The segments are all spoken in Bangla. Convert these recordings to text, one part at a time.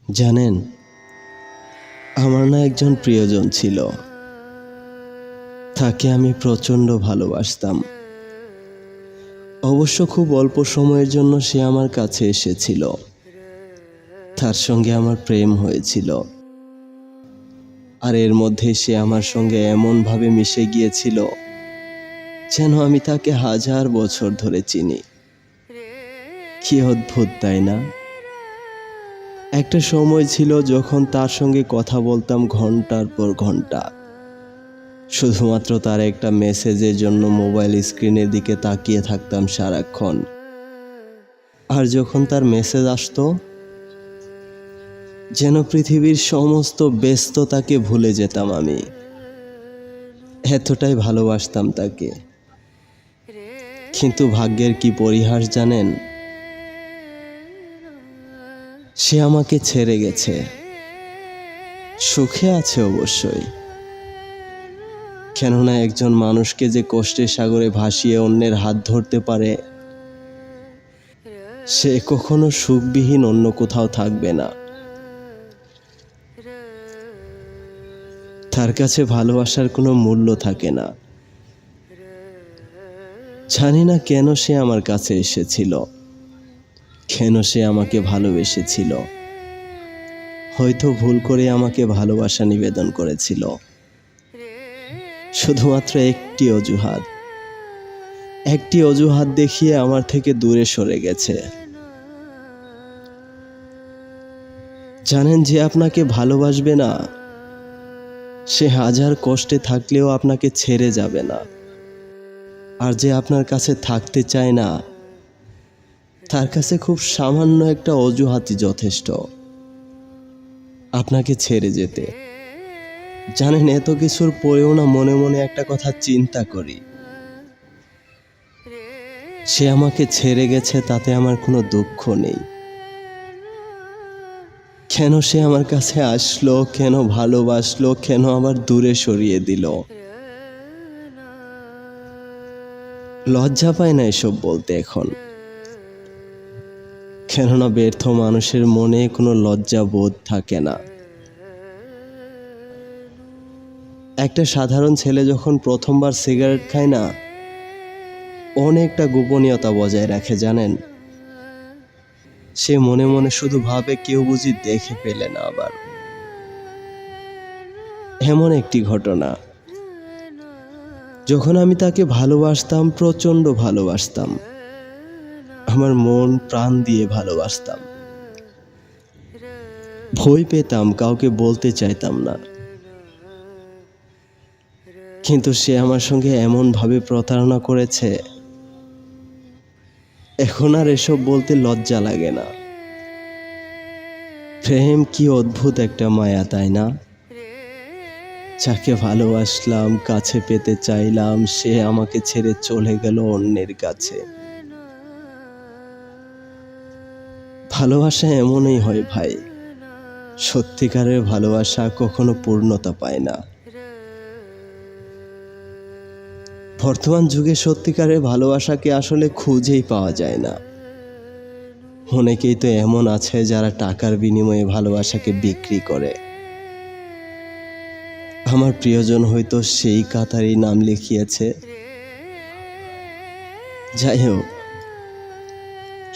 জানেন, আমার না একজন প্রিয়জন ছিল। তাকে আমি প্রচণ্ড ভালোবাসতাম। অবশ্য খুব অল্প সময়ের জন্য সে আমার কাছে এসেছিল। তার সঙ্গে আমার প্রেম হয়েছিল। আর এর মধ্যে সে আমার সঙ্গে এমনভাবে মিশে গিয়েছিল যেন আমি তাকে 1000 বছর ধরে চিনি। কি অদ্ভুত, তাই না? একটা সময় ছিল যখন তার সঙ্গে কথা বলতাম ঘন্টার পর ঘন্টা, শুধুমাত্র তার একটা মেসেজের জন্য মোবাইল স্ক্রিনের দিকে তাকিয়ে থাকতাম সারাক্ষণ। আর যখন তার মেসেজ আসতো, যেন পৃথিবীর সমস্ত ব্যস্ততাকে ভুলে যেতাম আমি। এতটাই ভালোবাসতাম তাকে। কিন্তু ভাগ্যের কি পরিহাস জানেন? সে আমাকে ছেড়ে গেছে। সুখে আছে অবশ্যই, কেননা একজন মানুষকে যে কষ্টের সাগরে ভাসিয়ে অন্যের হাত ধরতে পারে, সে কখনো সুখবিহীন অন্য কোথাও থাকবে না। তার কাছে ভালোবাসার কোনো মূল্য থাকে না। জানি না কেন সে আমার কাছে এসেছিল, কেন সে আমাকে ভালোবেসেছিল। হয়তো ভুল করে আমাকে ভালোবাসা নিবেদন করেছিল। শুধুমাত্র একটি অজুহাত দেখিয়ে আমার থেকে দূরে সরে গেছে। জানেন, যে আপনাকে ভালোবাসবে না, সে 1000 কষ্টে থাকলেও আপনাকে ছেড়ে যাবে না। আর যে আপনার কাছে থাকতে চায় না, তার কাছে খুব সামান্য একটা অজুহাতই যথেষ্ট আপনাকে ছেড়ে যেতে। জানেন, এত কিছুর পরেও না মনে মনে একটা কথা চিন্তা করি, সে আমাকে ছেড়ে গেছে, তাতে আমার কোনো দুঃখ নেই। কেন সে আমার কাছে আসলো, কেন ভালোবাসলো, কেন আবার দূরে সরিয়ে দিল? লজ্জা পায় না এসব বলতে এখন, কেননা ব্যর্থ মানুষের মনে কোনো লজ্জা বোধ থাকে না। একটা সাধারণ ছেলে যখন প্রথমবার সিগারেট খায় না, অনেকটা গোপনীয়তা বজায় রাখে জানেন। সে মনে মনে শুধু ভাবে কেউ বুঝি দেখে ফেলে না আবার। এমন একটি ঘটনা, যখন আমি তাকে ভালোবাসতাম, প্রচণ্ড ভালোবাসতাম, আমার মন প্রাণ দিয়ে ভালোবাসতাম, ভয় পেতাম, কাউকে বলতে চাইতাম না। কিন্তু সে আমার সঙ্গে এমনভাবে প্রতারণা করেছে, এখন আর এসব বলতে লজ্জা লাগে না। প্রেম কি অদ্ভুত একটা মায়া, তাই না? যাকে ভালোবাসলাম, কাছে পেতে চাইলাম, সে আমাকে ছেড়ে চলে গেল অন্যের কাছে। ভালোবাসা এমনই হয় ভাই, সত্যিকারের ভালোবাসা কখনো পূর্ণতা পায় না। বর্তমান যুগে সত্যিকারের ভালোবাসাকে আসলে খুঁজেই পাওয়া যায় না। অনেকেই তো এমন আছে যারা টাকার বিনিময়ে ভালোবাসাকে বিক্রি করে। আমার প্রিয়জন হয়তো সেই কাতারই নাম লিখিয়েছে। যাই হোক,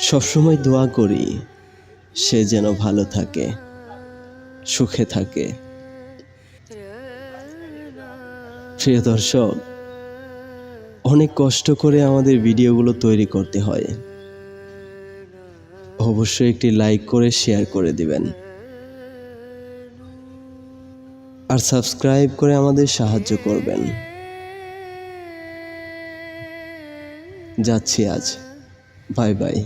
সবসময় দোয়া করি সে যেন ভালো থাকে, সুখে থাকে। প্রিয় দর্শক, অনেক কষ্ট করে আমাদের ভিডিওগুলো তৈরি করতে হয়। অবশ্যই একটি লাইক করে শেয়ার করে দিবেন, আর সাবস্ক্রাইব করে আমাদের সাহায্য করবেন। যাচ্ছি আজ, বাই বাই।